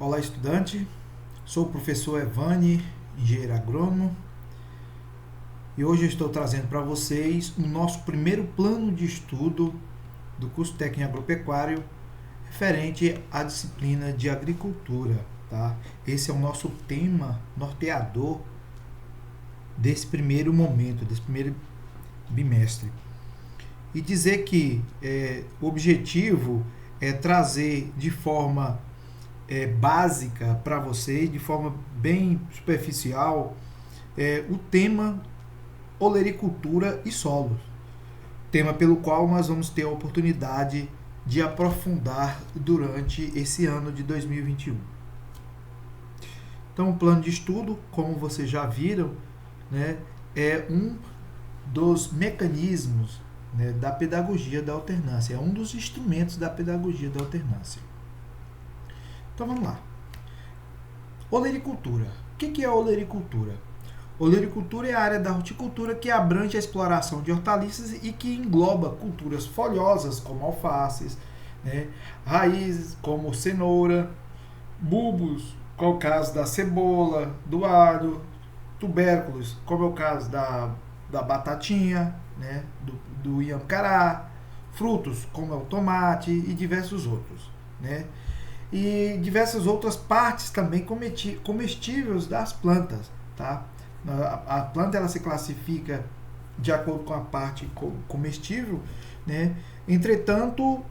Olá, estudante. Sou o professor Evani, engenheiro agrônomo, e hoje eu estou trazendo para vocês o nosso primeiro plano de estudo do curso técnico agropecuário referente à disciplina de agricultura, tá? Esse é o nosso tema norteador desse primeiro momento, desse primeiro bimestre. E dizer que o objetivo é trazer de forma básica para vocês, de forma bem superficial, o tema olericultura e solos, tema pelo qual nós vamos ter a oportunidade de aprofundar durante esse ano de 2021. Então, o plano de estudo, como vocês já viram, né, é um dos mecanismos, né, da pedagogia da alternância, é um dos instrumentos da pedagogia da alternância. Então vamos lá. Olericultura. O que é olericultura? Olericultura é a área da horticultura que abrange a exploração de hortaliças e que engloba culturas folhosas como alfaces, né, raízes como cenoura, bulbos, como é o caso da cebola, do alho, tubérculos, como é o caso da batatinha, né, do inhamcará, frutos como é o tomate e diversos outros, né? E diversas outras partes também comestíveis das plantas, tá? A planta ela se classifica de acordo com a parte comestível, né? Entretanto,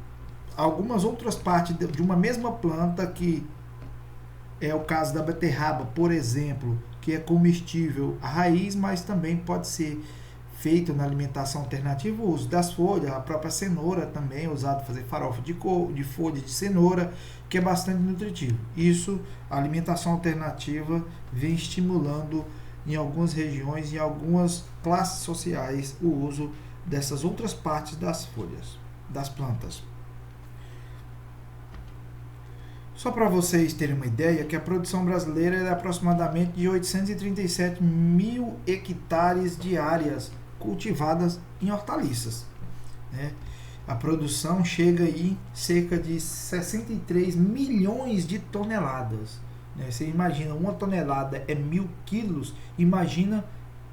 algumas outras partes de uma mesma planta, que é o caso da beterraba, por exemplo, que é comestível a raiz, mas também pode ser feito na alimentação alternativa o uso das folhas, a própria cenoura também é usado para fazer farofa de folha de cenoura, que é bastante nutritivo. Isso, a alimentação alternativa vem estimulando em algumas regiões, em algumas classes sociais, o uso dessas outras partes das folhas, das plantas. Só para vocês terem uma ideia, que a produção brasileira é aproximadamente de 837 mil hectares de áreas cultivadas em hortaliças, né? A produção chega em cerca de 63 milhões de toneladas, né? Você imagina, uma tonelada é 1.000 quilos, imagina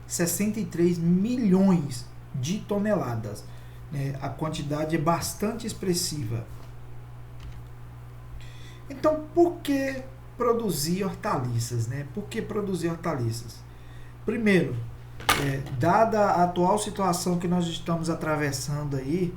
63 milhões de toneladas, né? A quantidade é bastante expressiva. Então, por que produzir hortaliças, né? Por que produzir hortaliças? Primeiro, dada a atual situação que nós estamos atravessando aí,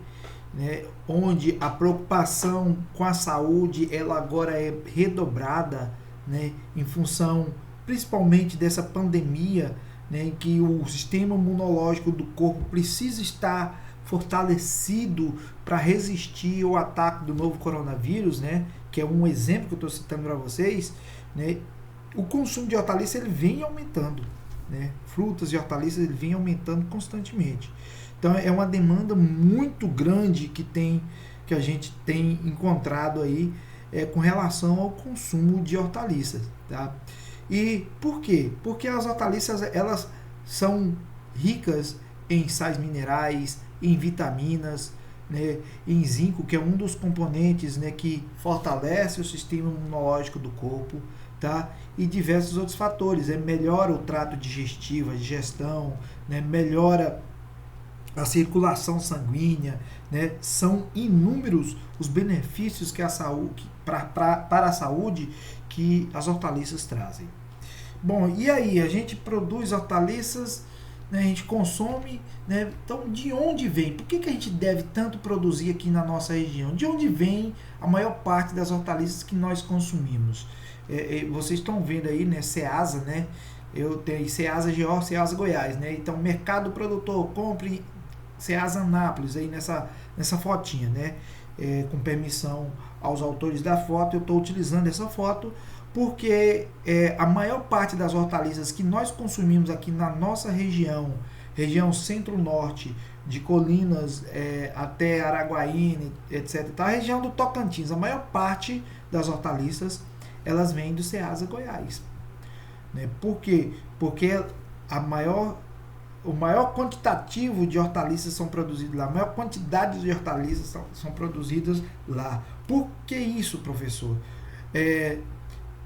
né, onde a preocupação com a saúde ela agora é redobrada, né, em função principalmente dessa pandemia, né, em que o sistema imunológico do corpo precisa estar fortalecido para resistir ao ataque do novo coronavírus, né, que é um exemplo que eu estou citando para vocês, né, o consumo de hortaliça ele vem aumentando, né, frutas e hortaliças ele vem aumentando constantemente. Então é uma demanda muito grande que a gente tem encontrado aí com relação ao consumo de hortaliças, tá? E por quê? Porque as hortaliças elas são ricas em sais minerais, em vitaminas, né, em zinco, que é um dos componentes, né, que fortalece o sistema imunológico do corpo, tá? E diversos outros fatores, melhora o trato digestivo, a digestão, né, melhora a circulação sanguínea, né? São inúmeros os benefícios que a saúde, para a saúde que as hortaliças trazem. Bom, e aí, a gente produz hortaliças, né, a gente consome, né? Então de onde vem? Por que a gente deve tanto produzir aqui na nossa região? De onde vem a maior parte das hortaliças que nós consumimos? Vocês estão vendo aí, né, Ceasa, né? Eu tenho Ceasa GO, Ceasa Goiás, né? Então mercado produtor, compre Ceasa Anápolis aí nessa fotinha, né? Com permissão aos autores da foto, eu estou utilizando essa foto porque a maior parte das hortaliças que nós consumimos aqui na nossa região centro-norte, de Colinas até Araguaína, etc., tá? A região do Tocantins, a maior parte das hortaliças elas vêm do Ceasa Goiás, né? Por quê? Porque o maior quantitativo de hortaliças são produzidos lá, a maior quantidade de hortaliças são produzidas lá. Por que isso, professor?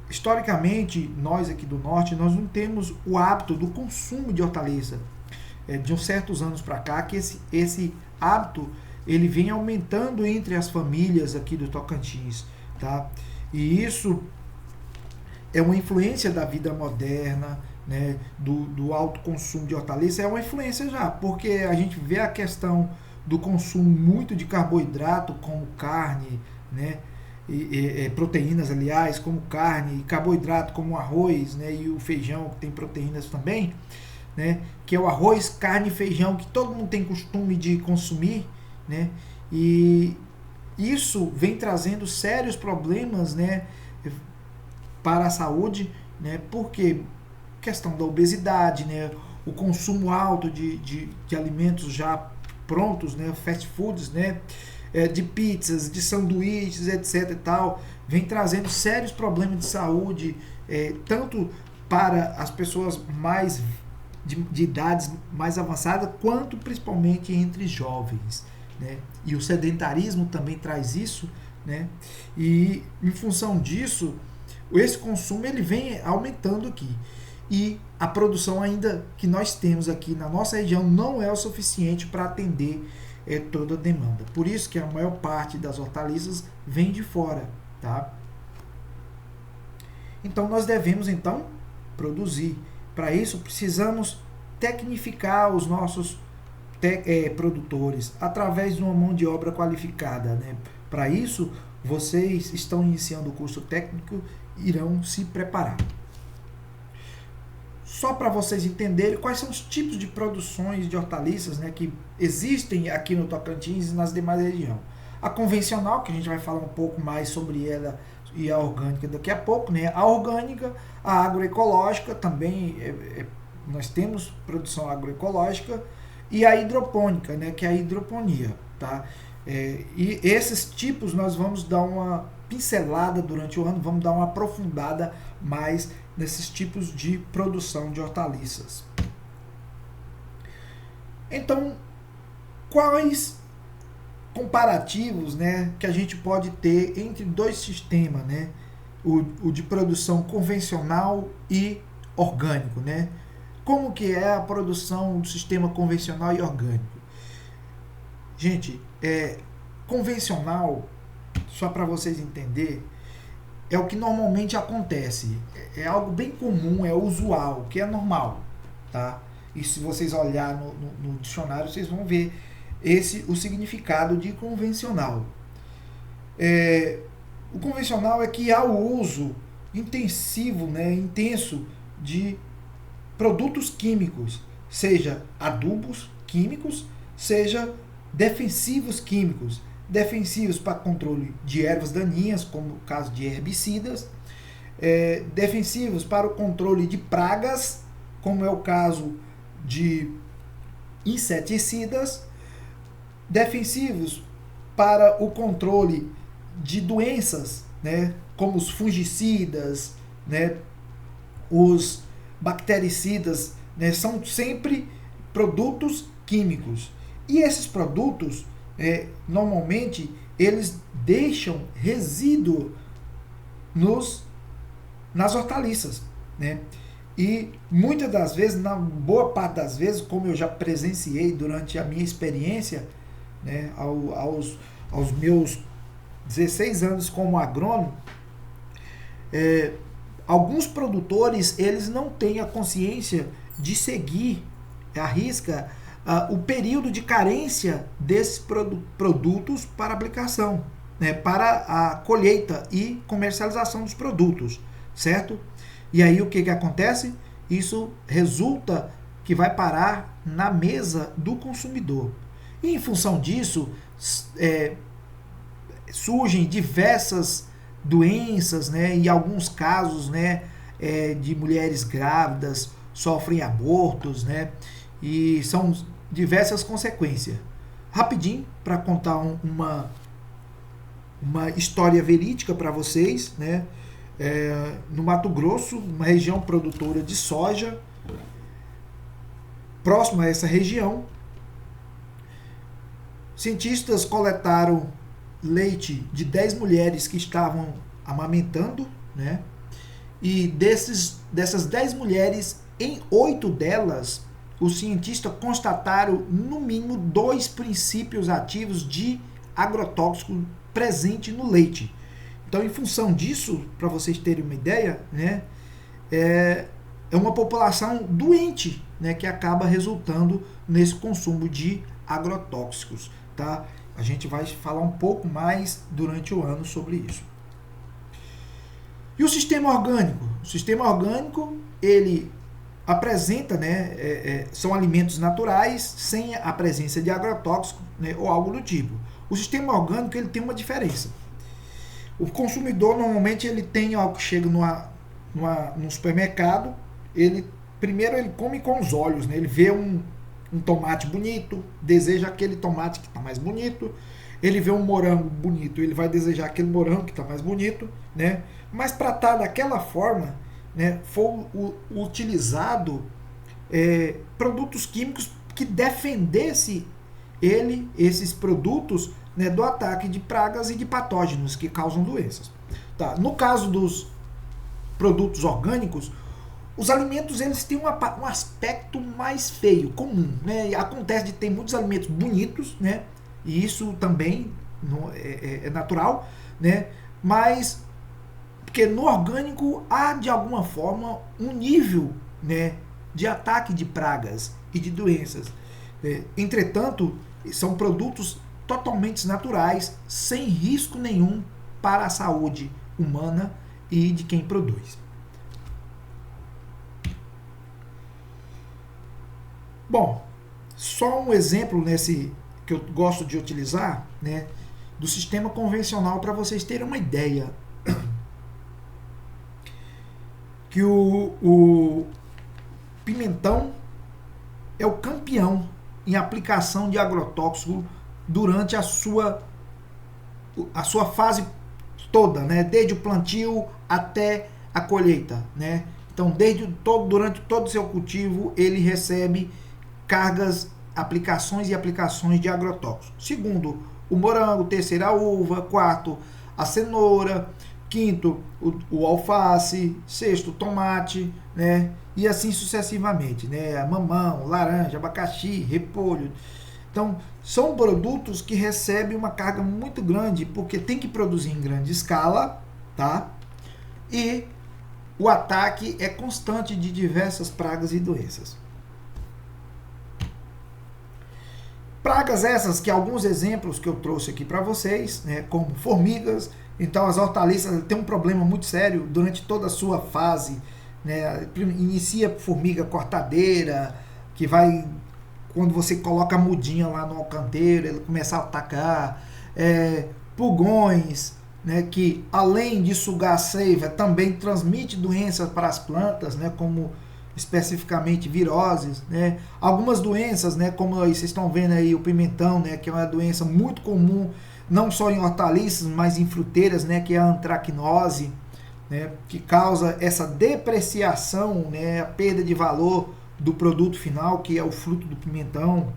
historicamente, nós aqui do norte, nós não temos o hábito do consumo de hortaliça. De uns certos anos para cá, que esse hábito ele vem aumentando entre as famílias aqui do Tocantins, tá? E isso é uma influência da vida moderna, né, do alto consumo de hortaliça, é uma influência já, porque a gente vê a questão do consumo muito de carboidrato, como carne, né, proteínas, aliás, como carne, e carboidrato como arroz, né, e o feijão, que tem proteínas também, né, que é o arroz, carne e feijão, que todo mundo tem costume de consumir, né, e isso vem trazendo sérios problemas, né, para a saúde, né, porque questão da obesidade, né, o consumo alto de alimentos já prontos, né, fast foods, né, de pizzas, de sanduíches, etc e tal, vem trazendo sérios problemas de saúde, tanto para as pessoas mais de idades mais avançadas, quanto principalmente entre jovens, né? E o sedentarismo também traz isso, né? E em função disso, esse consumo ele vem aumentando aqui. E a produção ainda que nós temos aqui na nossa região não é o suficiente para atender toda a demanda. Por isso que a maior parte das hortaliças vem de fora, tá? Então nós devemos então produzir. Para isso precisamos tecnificar os nossos produtores através de uma mão de obra qualificada, né? Para isso vocês estão iniciando o curso técnico, irão se preparar. Só para vocês entenderem quais são os tipos de produções de hortaliças, né, que existem aqui no Tocantins e nas demais regiões. A convencional, que a gente vai falar um pouco mais sobre ela, e a orgânica daqui a pouco, né? A orgânica, a agroecológica também, nós temos produção agroecológica, e a hidropônica, né? Que é a hidroponia, tá? E esses tipos nós vamos dar uma pincelada durante o ano, vamos dar uma aprofundada mais nesses tipos de produção de hortaliças. Então, quais comparativos, né, que a gente pode ter entre dois sistemas, né, o de produção convencional e orgânico, né? Como que é a produção do sistema convencional e orgânico? Gente, convencional, só para vocês entenderem, é o que normalmente acontece. É algo bem comum, é usual, que é normal, tá? E se vocês olharem no dicionário, vocês vão ver o significado de convencional. O convencional é que há o uso intensivo, né, intenso de produtos químicos, seja adubos químicos, seja defensivos químicos, defensivos para controle de ervas daninhas, como o caso de herbicidas, defensivos para o controle de pragas, como é o caso de inseticidas, defensivos para o controle de doenças, né, como os fungicidas, né, os bactericidas, né, são sempre produtos químicos. E esses produtos, normalmente, eles deixam resíduo nas hortaliças, né? E muitas das vezes, na boa parte das vezes, como eu já presenciei durante a minha experiência, né, aos meus 16 anos como agrônomo, alguns produtores eles não têm a consciência de seguir à risca o período de carência desses produtos para aplicação, né, para a colheita e comercialização dos produtos, certo? E aí o que acontece? Isso resulta que vai parar na mesa do consumidor. E em função disso, surgem diversas doenças, né, e alguns casos, né, de mulheres grávidas sofrem abortos, né, e são diversas consequências. Rapidinho, para contar uma história verídica para vocês, né, no Mato Grosso, uma região produtora de soja, próximo a essa região, cientistas coletaram leite de 10 mulheres que estavam amamentando, né? e dessas 10 mulheres, em 8 delas, os cientistas constataram no mínimo 2 princípios ativos de agrotóxico presente no leite. Então, em função disso, para vocês terem uma ideia, né, é uma população doente, né, que acaba resultando nesse consumo de agrotóxicos, tá? A gente vai falar um pouco mais durante o ano sobre isso. E o sistema orgânico? O sistema orgânico, ele apresenta, né, são alimentos naturais sem a presença de agrotóxico, né, ou algo do tipo. O sistema orgânico, ele tem uma diferença. O consumidor, normalmente, ele tem algo que chega no supermercado, primeiro ele come com os olhos, né? Ele vê um tomate bonito, deseja aquele tomate que está mais bonito. Ele vê um morango bonito, ele vai desejar aquele morango que está mais bonito, né? Mas para estar daquela forma, né, foi utilizado produtos químicos que defendesse esses produtos, né, do ataque de pragas e de patógenos que causam doenças. Tá? No caso dos produtos orgânicos, os alimentos, eles têm um aspecto mais feio, comum, né? E acontece de ter muitos alimentos bonitos, né? E isso também é natural, né? Mas porque no orgânico há de alguma forma um nível, né, de ataque de pragas e de doenças. Entretanto, são produtos totalmente naturais, sem risco nenhum para a saúde humana e de quem produz. Bom, só um exemplo que eu gosto de utilizar, né, do sistema convencional para vocês terem uma ideia. Que o pimentão é o campeão em aplicação de agrotóxico durante a sua fase toda, né, desde o plantio até a colheita, né? Então, durante todo o seu cultivo, ele recebe cargas, aplicações e aplicações de agrotóxicos. Segundo, o morango. Terceiro, a uva. Quarto, a cenoura. Quinto, o alface. Sexto, o tomate, né? E assim sucessivamente, né? Mamão, laranja, abacaxi, repolho. Então, são produtos que recebem uma carga muito grande, porque tem que produzir em grande escala, tá? E o ataque é constante de diversas pragas e doenças. Pragas essas que alguns exemplos que eu trouxe aqui para vocês, né, como formigas. Então as hortaliças têm um problema muito sério durante toda a sua fase, né? Inicia formiga cortadeira, que vai, quando você coloca a mudinha lá no alcanteiro, ele começa a atacar. Pulgões, né, que além de sugar a seiva, também transmite doenças para as plantas, né, como especificamente viroses, né? Algumas doenças, né, como aí vocês estão vendo aí o pimentão, né, que é uma doença muito comum, não só em hortaliças, mas em fruteiras, né, que é a antracnose, né, que causa essa depreciação, né, a perda de valor do produto final, que é o fruto do pimentão.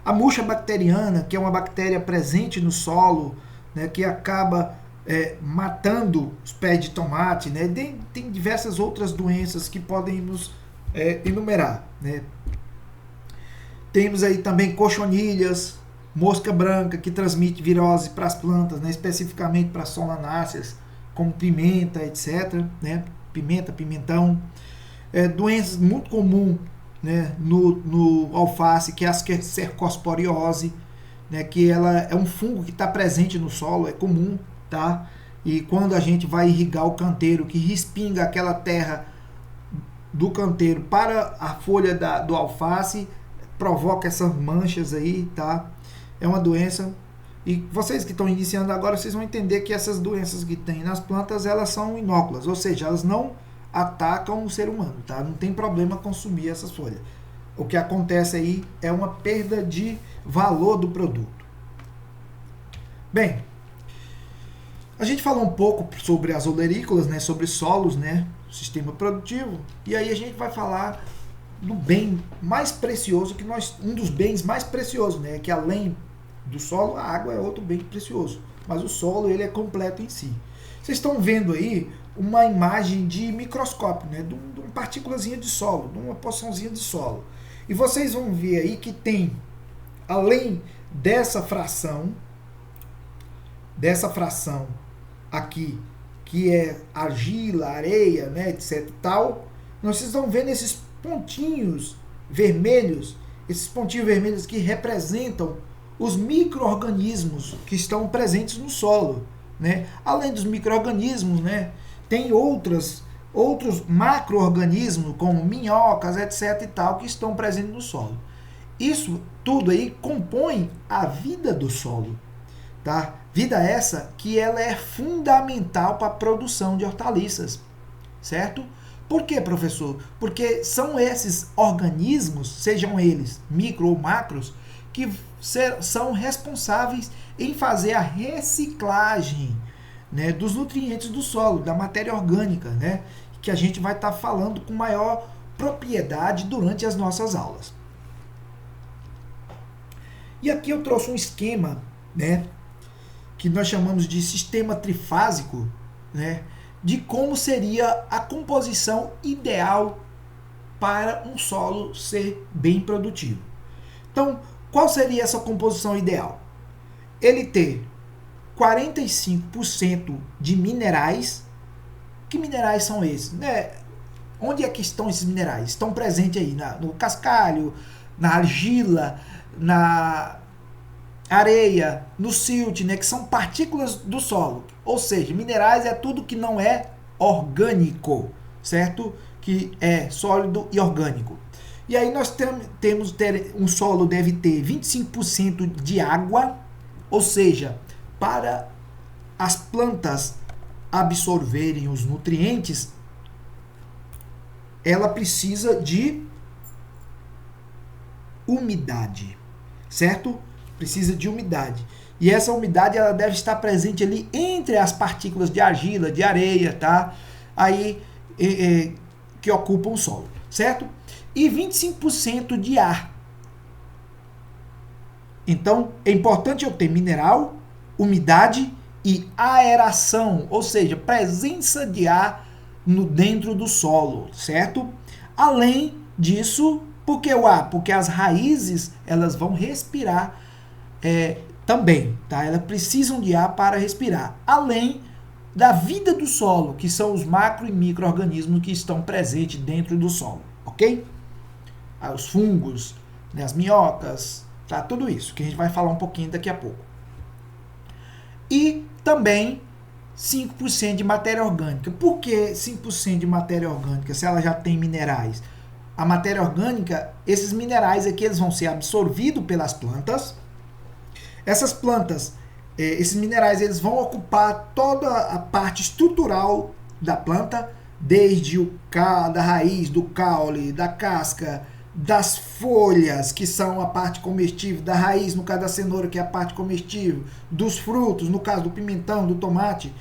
A murcha bacteriana, que é uma bactéria presente no solo, né, que acaba matando os pés de tomate, né? Tem diversas outras doenças que podem nos enumerar, né? Temos aí também cochonilhas, mosca branca, que transmite virose para as plantas, né? Especificamente para solanáceas, como pimenta, etc., né? Pimenta, pimentão. Doenças muito comuns, né, no alface, que é a cercosporiose, né, que ela é um fungo que está presente no solo, é comum, tá? E quando a gente vai irrigar o canteiro, que respinga aquela terra do canteiro para a folha do alface, provoca essas manchas aí, tá? É uma doença. E vocês que estão iniciando agora, vocês vão entender que essas doenças que tem nas plantas, elas são inóculas, ou seja, elas não atacam o ser humano, tá? Não tem problema consumir essas folhas. O que acontece aí é uma perda de valor do produto. Bem, a gente falou um pouco sobre as olerícolas, né, sobre solos, né, sistema produtivo, e aí a gente vai falar do bem mais precioso que um dos bens mais preciosos, né, que além do solo, a água é outro bem precioso, mas o solo, ele é completo em si. Vocês estão vendo aí uma imagem de microscópio, né? De uma partículazinha de solo, de uma porçãozinha de solo. E vocês vão ver aí que tem, além dessa fração aqui, que é argila, areia, né, etc. tal, vocês estão vendo esses pontinhos vermelhos, que representam os micro-organismos que estão presentes no solo, né? Além dos micro-organismos, né, tem outros macro-organismos, como minhocas, etc. e tal, que estão presentes no solo. Isso tudo aí compõe a vida do solo, tá? Vida essa que ela é fundamental para a produção de hortaliças, certo? Por quê, professor? Porque são esses organismos, sejam eles micro ou macros, que são responsáveis em fazer a reciclagem, né, dos nutrientes do solo, da matéria orgânica, né, que a gente vai estar falando com maior propriedade durante as nossas aulas. E aqui eu trouxe um esquema, né, que nós chamamos de sistema trifásico, né, de como seria a composição ideal para um solo ser bem produtivo. Então, qual seria essa composição ideal? Ele ter 45% de minerais. Que minerais são esses? Né? Onde é que estão esses minerais? Estão presentes aí no cascalho, na argila, na areia, no silt, né? Que são partículas do solo. Ou seja, minerais é tudo que não é orgânico, certo? Que é sólido e orgânico. E aí nós temos um solo deve ter 25% de água, ou seja, para as plantas absorverem os nutrientes, ela precisa de umidade, certo? Precisa de umidade. E essa umidade ela deve estar presente ali entre as partículas de argila, de areia, tá? Aí que ocupam o solo, certo? E 25% de ar. Então, é importante eu ter mineral, umidade e aeração, ou seja, presença de ar dentro do solo, certo? Além disso, por que o ar? Porque as raízes elas vão respirar também, tá? Elas precisam de ar para respirar, além da vida do solo, que são os macro e micro-organismos que estão presentes dentro do solo, ok? Os fungos, né, as minhocas, tá? Tudo isso que a gente vai falar um pouquinho daqui a pouco. E também 5% de matéria orgânica. Por que 5% de matéria orgânica se ela já tem minerais? A matéria orgânica, esses minerais aqui eles vão ser absorvidos pelas plantas. Essas plantas, esses minerais eles vão ocupar toda a parte estrutural da planta, desde da raiz, do caule, da casca, das folhas, que são a parte comestível, da raiz, no caso da cenoura, que é a parte comestível, dos frutos, no caso do pimentão, do tomate.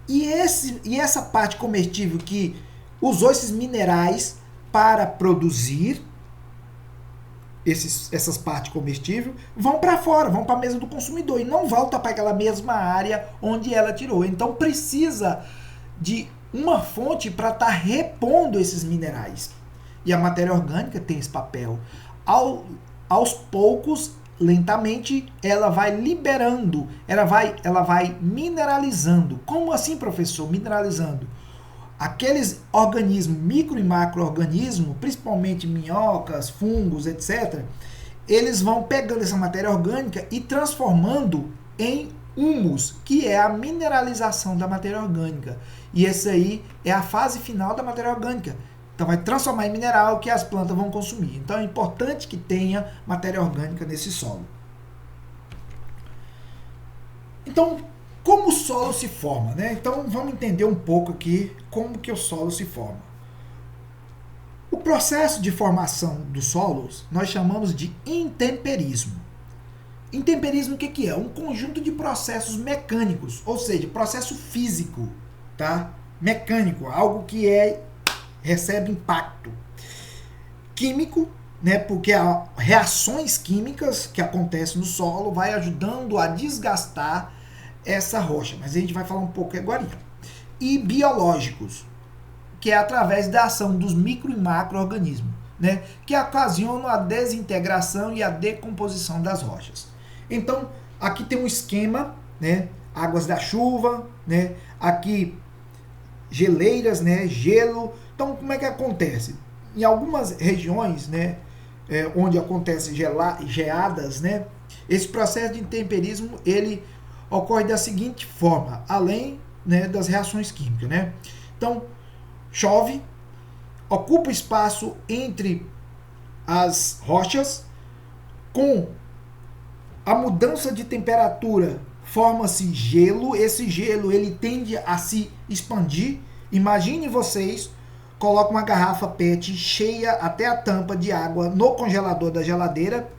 E essa parte comestível que usou esses minerais para produzir essas partes comestíveis, vão para fora, vão para a mesa do consumidor e não volta para aquela mesma área onde ela tirou. Então precisa de uma fonte para estar repondo esses minerais. E a matéria orgânica tem esse papel. Aos poucos, lentamente, ela vai liberando, ela vai mineralizando. Como assim, professor? Mineralizando. Aqueles organismos, micro e macro-organismos, principalmente minhocas, fungos, etc., eles vão pegando essa matéria orgânica e transformando em humus, que é a mineralização da matéria orgânica. E essa aí é a fase final da matéria orgânica. Então vai transformar em mineral que as plantas vão consumir. Então é importante que tenha matéria orgânica nesse solo. Então, como o solo se forma, né? Então vamos entender um pouco aqui como que o solo se forma. O processo de formação dos solos nós chamamos de intemperismo. Intemperismo o que é? Um conjunto de processos mecânicos, ou seja, processo físico, tá? Mecânico, algo que recebe impacto químico, né? Porque reações químicas que acontecem no solo vai ajudando a desgastar essa rocha, mas a gente vai falar um pouco agora. e biológicos, que é através da ação dos micro e macro-organismos, né, que ocasionam a desintegração e a decomposição das rochas. Então, aqui tem um esquema, né, águas da chuva, né, aqui geleiras, né, gelo. Então, como é que acontece? Em algumas regiões, né, onde acontecem geadas, né, esse processo de intemperismo ele ocorre da seguinte forma, além, né, das reações químicas, né? Então, chove, ocupa espaço entre as rochas, com a mudança de temperatura forma-se gelo, esse gelo ele tende a se expandir. Imagine vocês, colocam uma garrafa PET cheia até a tampa de água no congelador da geladeira.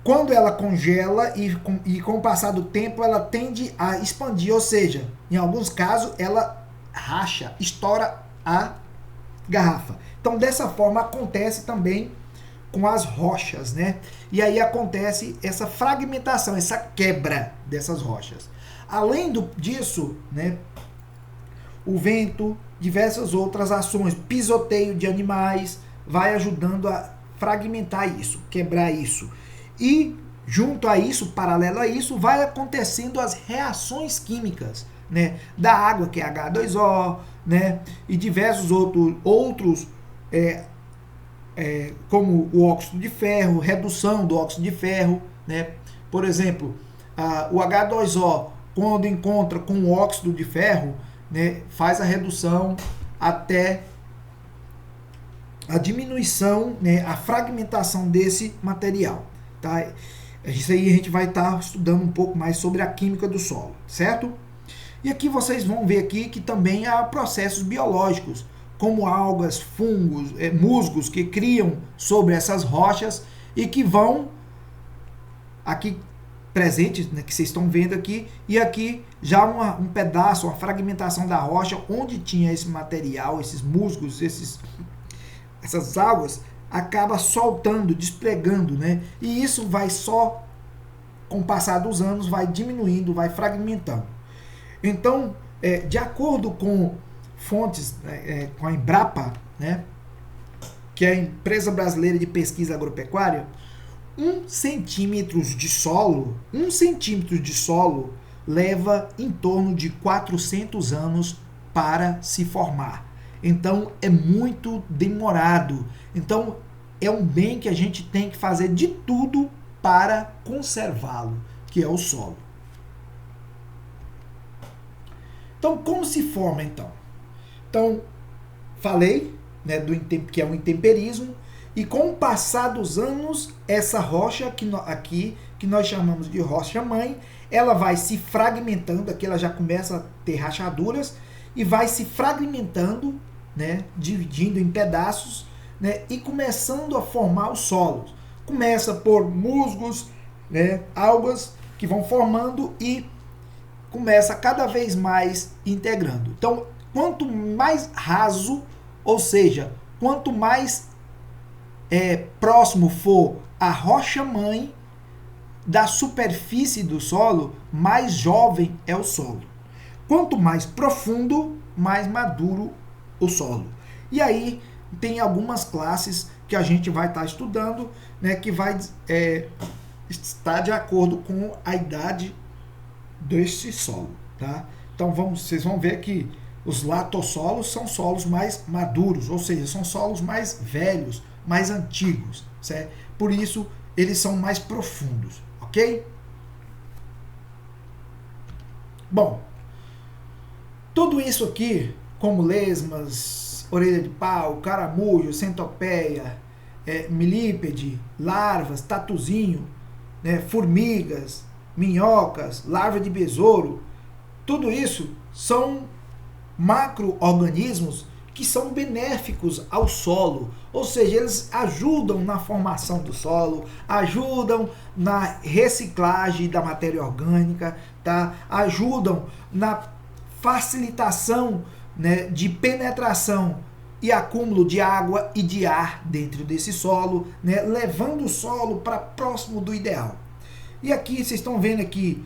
Quando ela congela e com o passar do tempo ela tende a expandir, ou seja, em alguns casos ela racha, estoura a garrafa. Então dessa forma acontece também com as rochas, né? E aí acontece essa fragmentação, essa quebra dessas rochas. Além disso, né, o vento, diversas outras ações, pisoteio de animais, vai ajudando a fragmentar isso, quebrar isso. E junto a isso, paralelo a isso, vai acontecendo as reações químicas, né, da água, que é H2O, né, e diversos outros como o óxido de ferro, redução do óxido de ferro, né? Por exemplo, o H2O, quando encontra com o óxido de ferro, né, faz a redução até a diminuição, né, a fragmentação desse material, tá? Isso aí a gente vai estar estudando um pouco mais sobre a química do solo, certo? E aqui vocês vão ver aqui que também há processos biológicos, como algas, fungos, musgos que criam sobre essas rochas e que vão aqui presentes, né, que vocês estão vendo aqui, e aqui já um pedaço, uma fragmentação da rocha onde tinha esse material, esses musgos, essas algas, acaba soltando, despregando, né? E isso vai só, com o passar dos anos, vai diminuindo, vai fragmentando. Então, de acordo com fontes, com a Embrapa, né, que é a Empresa Brasileira de Pesquisa Agropecuária, 1 centímetro de solo leva em torno de 400 anos para se formar. Então, é muito demorado. Então, é um bem que a gente tem que fazer de tudo para conservá-lo, que é o solo. Então, como se forma, então? Então, falei, né, que é um intemperismo, e com o passar dos anos, essa rocha que nós chamamos de rocha-mãe, ela vai se fragmentando, aqui ela já começa a ter rachaduras, e vai se fragmentando, né, dividindo em pedaços, né, e começando a formar os solos. Começa por musgos, né, algas que vão formando e começa cada vez mais integrando. Então, quanto mais raso, ou seja, quanto mais próximo for a rocha-mãe da superfície do solo, mais jovem é o solo. Quanto mais profundo, mais maduro o solo. E aí tem algumas classes que a gente vai estar estudando, né, que vai estar de acordo com a idade desse solo, tá? Então vocês vão ver que os latossolos são solos mais maduros, ou seja, são solos mais velhos, mais antigos, certo? Por isso eles são mais profundos, ok? Bom, tudo isso aqui, como lesmas, orelha de pau, caramujo, centopeia, milípede, larvas, tatuzinho, né, formigas, minhocas, larva de besouro, tudo isso são macro-organismos que são benéficos ao solo, ou seja, eles ajudam na formação do solo, ajudam na reciclagem da matéria orgânica, tá? Ajudam na facilitação, né, de penetração e acúmulo de água e de ar dentro desse solo, né, levando o solo para próximo do ideal. E aqui vocês estão vendo aqui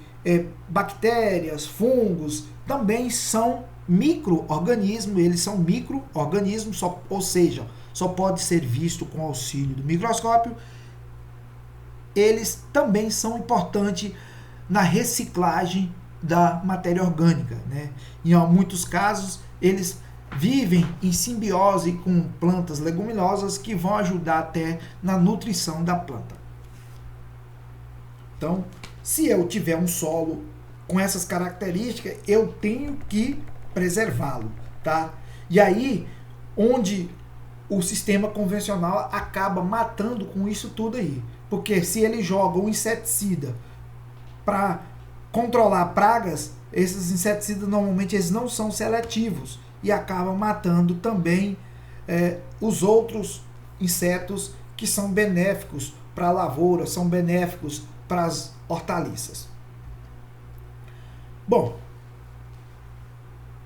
bactérias, fungos, também são micro-organismos, eles são micro-organismos, ou seja, só pode ser visto com auxílio do microscópio. Eles também são importantes na reciclagem da matéria orgânica, né? Em muitos casos, eles vivem em simbiose com plantas leguminosas que vão ajudar até na nutrição da planta. Então, se eu tiver um solo com essas características, eu tenho que preservá-lo, tá? E aí, onde o sistema convencional acaba matando com isso tudo aí. Porque se ele joga um inseticida para controlar pragas, esses inseticidas normalmente eles não são seletivos e acabam matando também os outros insetos que são benéficos para a lavoura, são benéficos para as hortaliças. Bom,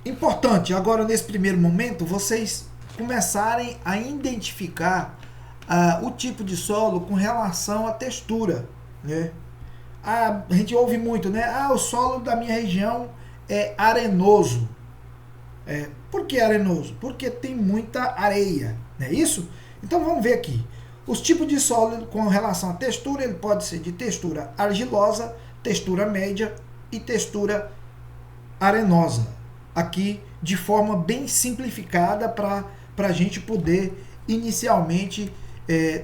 importante agora nesse primeiro momento vocês começarem a identificar o tipo de solo com relação à textura, né? A gente ouve muito, né? O solo da minha região é arenoso. Por que arenoso? Porque tem muita areia, não é isso? Então vamos ver aqui. Os tipos de solo com relação à textura, ele pode ser de textura argilosa, textura média e textura arenosa. Aqui de forma bem simplificada para a gente poder inicialmente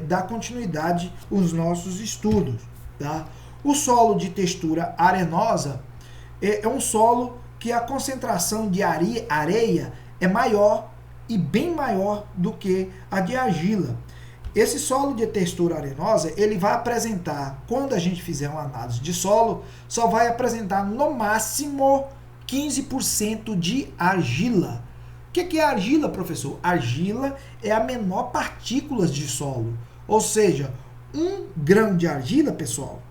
dar continuidade aos nossos estudos, tá? O solo de textura arenosa é um solo que a concentração de areia é maior e bem maior do que a de argila. Esse solo de textura arenosa, ele vai apresentar, quando a gente fizer uma análise de solo, só vai apresentar no máximo 15% de argila. O que é argila, professor? Argila é a menor partícula de solo. Ou seja, 1 grão de argila, pessoal,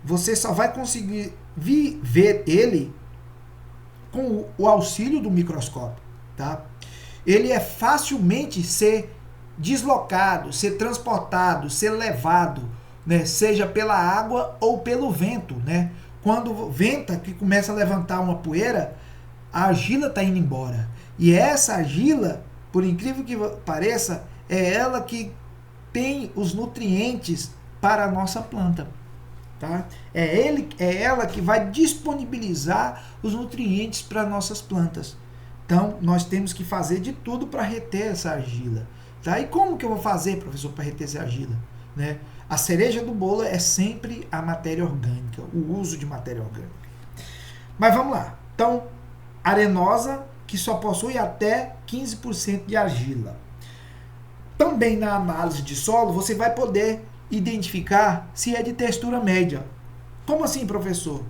você só vai conseguir ver ele com o auxílio do microscópio, tá? Ele é facilmente ser deslocado, ser transportado, ser levado, né? Seja pela água ou pelo vento, né? Quando venta, que começa a levantar uma poeira, a argila está indo embora. E essa argila, por incrível que pareça, é ela que tem os nutrientes para a nossa planta. Tá? É ela que vai disponibilizar os nutrientes para nossas plantas. Então, nós temos que fazer de tudo para reter essa argila. Tá? E como que eu vou fazer, professor, para reter essa argila? Né? A cereja do bolo é sempre a matéria orgânica, o uso de matéria orgânica. Mas vamos lá. Então, arenosa, que só possui até 15% de argila. Também na análise de solo, você vai poder identificar se é de textura média. Como assim, professor?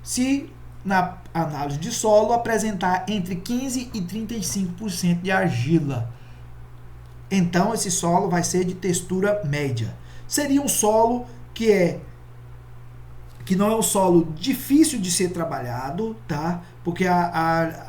Se na análise de solo apresentar entre 15% e 35% de argila, então esse solo vai ser de textura média. Seria um solo que não é um solo difícil de ser trabalhado, tá? Porque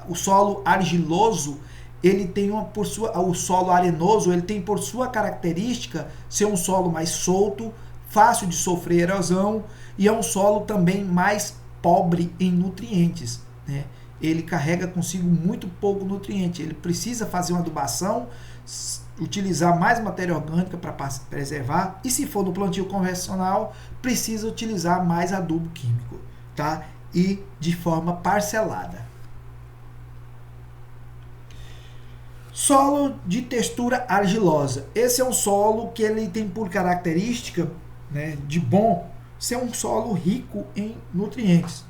o solo argiloso, ele tem o solo arenoso, ele tem por sua característica ser um solo mais solto, fácil de sofrer erosão e é um solo também mais pobre em nutrientes, né? Ele carrega consigo muito pouco nutriente, ele precisa fazer uma adubação, utilizar mais matéria orgânica para preservar e se for no plantio convencional, precisa utilizar mais adubo químico, tá? E de forma parcelada. Solo de textura argilosa. Esse é um solo que ele tem por característica, né, de bom ser um solo rico em nutrientes.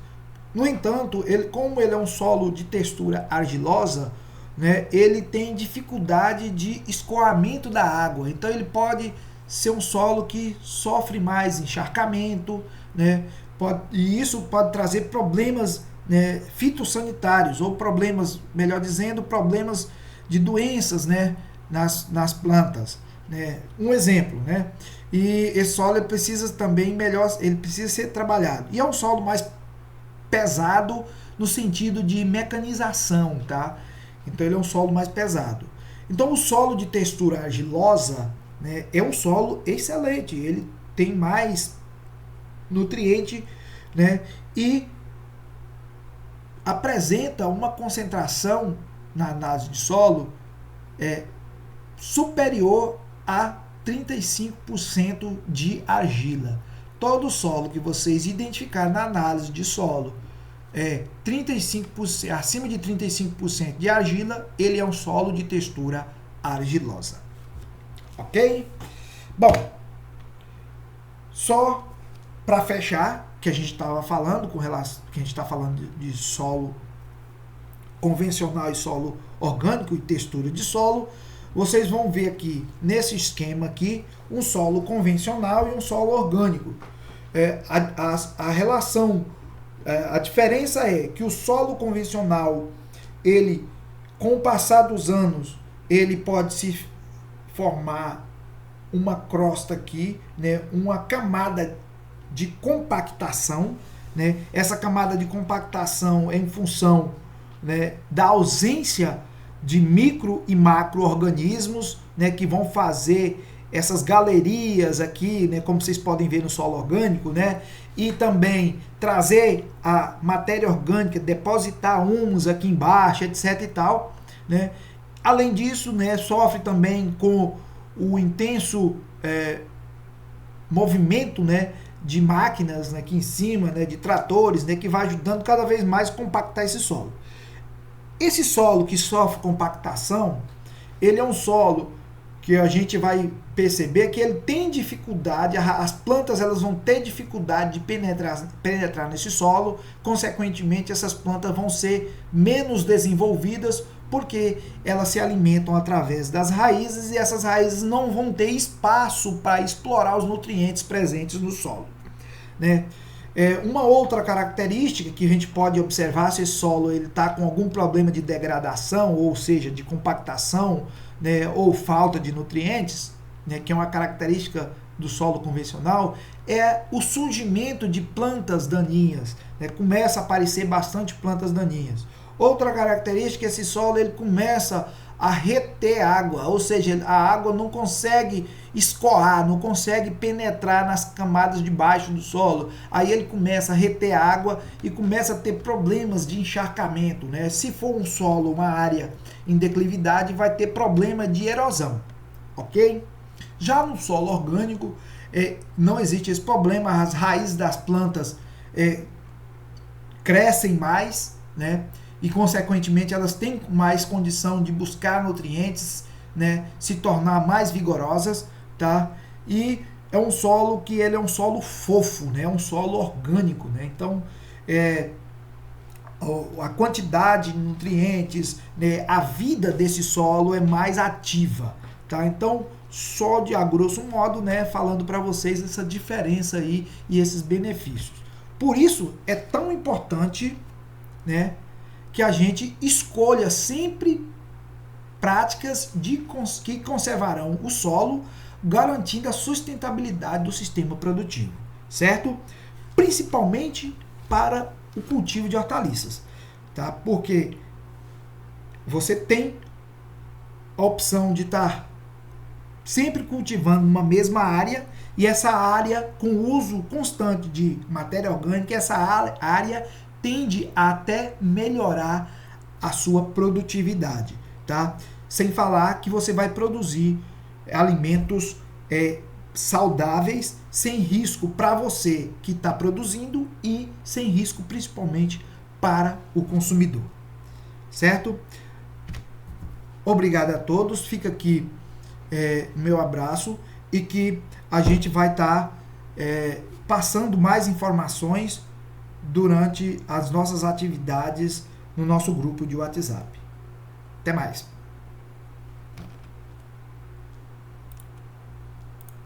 No entanto, como ele é um solo de textura argilosa, né, ele tem dificuldade de escoamento da água. Então ele pode ser um solo que sofre mais encharcamento, né, e isso pode trazer problemas, né, fitossanitários ou problemas, melhor dizendo, problemas de doenças, né, nas plantas, né? Um exemplo, né? E esse solo ele precisa também ele precisa ser trabalhado. E é um solo mais pesado no sentido de mecanização, tá? Então ele é um solo mais pesado. Então o solo de textura argilosa, né, é um solo excelente, ele tem mais nutriente, né? E apresenta uma concentração na análise de solo superior a 35% de argila. Todo solo que vocês identificarem na análise de solo 35%, acima de 35% de argila, ele é um solo de textura argilosa. Ok? Bom, só para fechar, que a gente estava falando com relação, que a gente está falando de solo convencional e solo orgânico e textura de solo, vocês vão ver aqui nesse esquema aqui um solo convencional e um solo orgânico. A relação, a diferença é que o solo convencional, ele, com o passar dos anos, ele pode se formar uma crosta aqui, né, uma camada de compactação, né? Essa camada de compactação é em função, né, da ausência de micro e macro-organismos, né, que vão fazer essas galerias aqui, né, como vocês podem ver no solo orgânico, né, e também trazer a matéria orgânica, depositar humus aqui embaixo, etc e tal, né. Além disso, né, sofre também com o intenso movimento, né, de máquinas, né, aqui em cima, né, de tratores, né, que vai ajudando cada vez mais a compactar esse solo. Esse solo que sofre compactação, ele é um solo que a gente vai perceber que ele tem dificuldade, as plantas elas vão ter dificuldade de penetrar nesse solo, consequentemente essas plantas vão ser menos desenvolvidas porque elas se alimentam através das raízes e essas raízes não vão ter espaço para explorar os nutrientes presentes no solo, né? Uma outra característica que a gente pode observar se esse solo está com algum problema de degradação, ou seja, de compactação, né, ou falta de nutrientes, né, que é uma característica do solo convencional, é o surgimento de plantas daninhas, né? Começa a aparecer bastante plantas daninhas. Outra característica é que esse solo ele começa a reter água, ou seja, a água não consegue escoar, não consegue penetrar nas camadas de baixo do solo. Aí ele começa a reter água e começa a ter problemas de encharcamento, né? Se for um solo, uma área em declividade, vai ter problema de erosão, ok? Já no solo orgânico, não existe esse problema, as raízes das plantas crescem mais, né? E consequentemente elas têm mais condição de buscar nutrientes, né, se tornar mais vigorosas, tá? E é um solo que ele é um solo fofo, né, um solo orgânico, né? Então a quantidade de nutrientes, né, a vida desse solo é mais ativa, tá? Então só de a grosso modo, né, falando para vocês essa diferença aí e esses benefícios. Por isso é tão importante, né, que a gente escolha sempre práticas que conservarão o solo, garantindo a sustentabilidade do sistema produtivo, certo? Principalmente para o cultivo de hortaliças, tá? Porque você tem a opção de estar sempre cultivando uma mesma área, e essa área com uso constante de matéria orgânica, essa área tende a até melhorar a sua produtividade, tá? Sem falar que você vai produzir alimentos saudáveis, sem risco para você que está produzindo e sem risco principalmente para o consumidor, certo? Obrigado a todos, fica aqui meu abraço e que a gente vai estar passando mais informações durante as nossas atividades no nosso grupo de WhatsApp. Até mais!